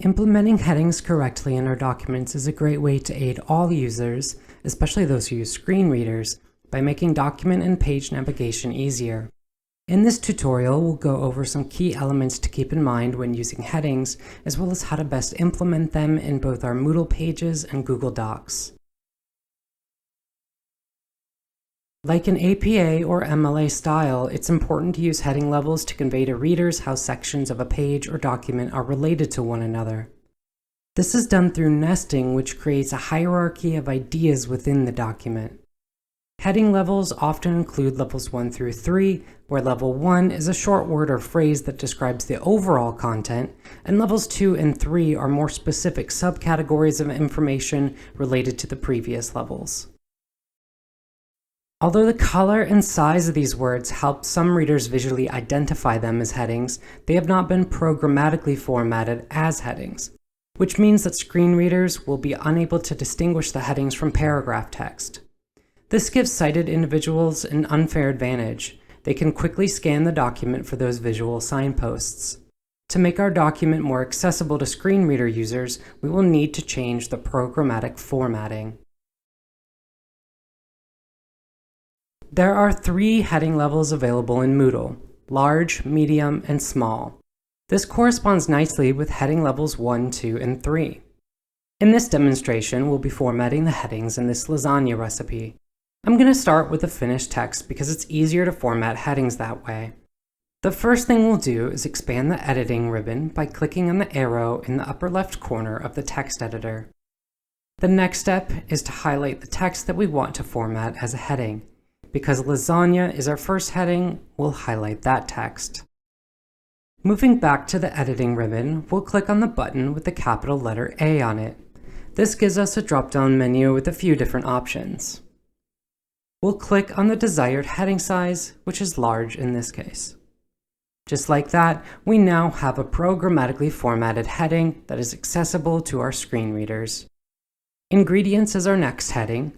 Implementing headings correctly in our documents is a great way to aid all users, especially those who use screen readers, by making document and page navigation easier. In this tutorial, we'll go over some key elements to keep in mind when using headings, as well as how to best implement them in both our Moodle pages and Google Docs. Like an APA or MLA style, it's important to use heading levels to convey to readers how sections of a page or document are related to one another. This is done through nesting, which creates a hierarchy of ideas within the document. Heading levels often include levels 1 through 3, where level 1 is a short word or phrase that describes the overall content, and levels 2 and 3 are more specific subcategories of information related to the previous levels. Although the color and size of these words help some readers visually identify them as headings, they have not been programmatically formatted as headings, which means that screen readers will be unable to distinguish the headings from paragraph text. This gives sighted individuals an unfair advantage. They can quickly scan the document for those visual signposts. To make our document more accessible to screen reader users, we will need to change the programmatic formatting. There are 3 heading levels available in Moodle: large, medium, and small. This corresponds nicely with heading levels 1, 2, and 3. In this demonstration, we'll be formatting the headings in this lasagna recipe. I'm going to start with the finished text because it's easier to format headings that way. The first thing we'll do is expand the editing ribbon by clicking on the arrow in the upper left corner of the text editor. The next step is to highlight the text that we want to format as a heading. Because lasagna is our first heading, we'll highlight that text. Moving back to the editing ribbon, we'll click on the button with the capital letter A on it. This gives us a drop-down menu with a few different options. We'll click on the desired heading size, which is large in this case. Just like that, we now have a programmatically formatted heading that is accessible to our screen readers. Ingredients is our next heading.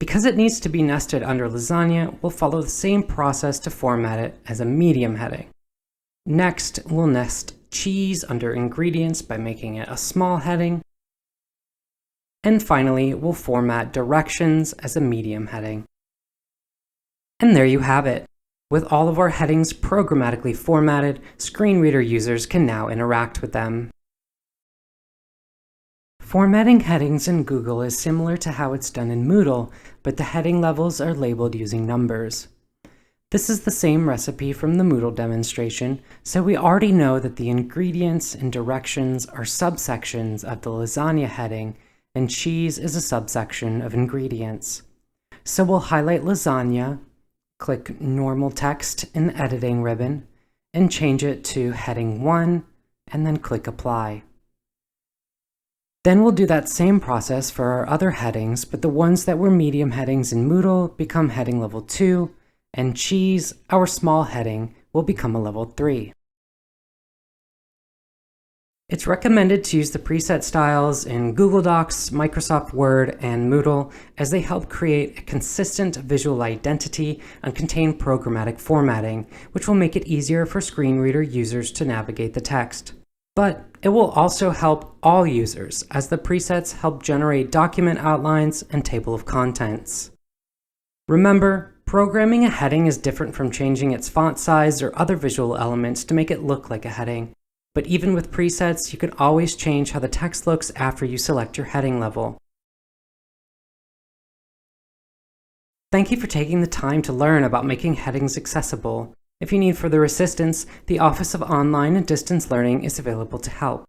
Because it needs to be nested under lasagna, we'll follow the same process to format it as a medium heading. Next, we'll nest cheese under ingredients by making it a small heading. And finally, we'll format directions as a medium heading. And there you have it. With all of our headings programmatically formatted, screen reader users can now interact with them. Formatting headings in Google is similar to how it's done in Moodle, but the heading levels are labeled using numbers. This is the same recipe from the Moodle demonstration, so we already know that the ingredients and directions are subsections of the lasagna heading, and cheese is a subsection of ingredients. So we'll highlight lasagna, click normal text in the editing ribbon, and change it to heading 1, and then click apply. Then we'll do that same process for our other headings, but the ones that were medium headings in Moodle become heading level 2, and cheese, our small heading, will become a level 3. It's recommended to use the preset styles in Google Docs, Microsoft Word, and Moodle, as they help create a consistent visual identity and contain programmatic formatting, which will make it easier for screen reader users to navigate the text. But it will also help all users, as the presets help generate document outlines and table of contents. Remember, programming a heading is different from changing its font size or other visual elements to make it look like a heading. But even with presets, you can always change how the text looks after you select your heading level. Thank you for taking the time to learn about making headings accessible. If you need further assistance, the Office of Online and Distance Learning is available to help.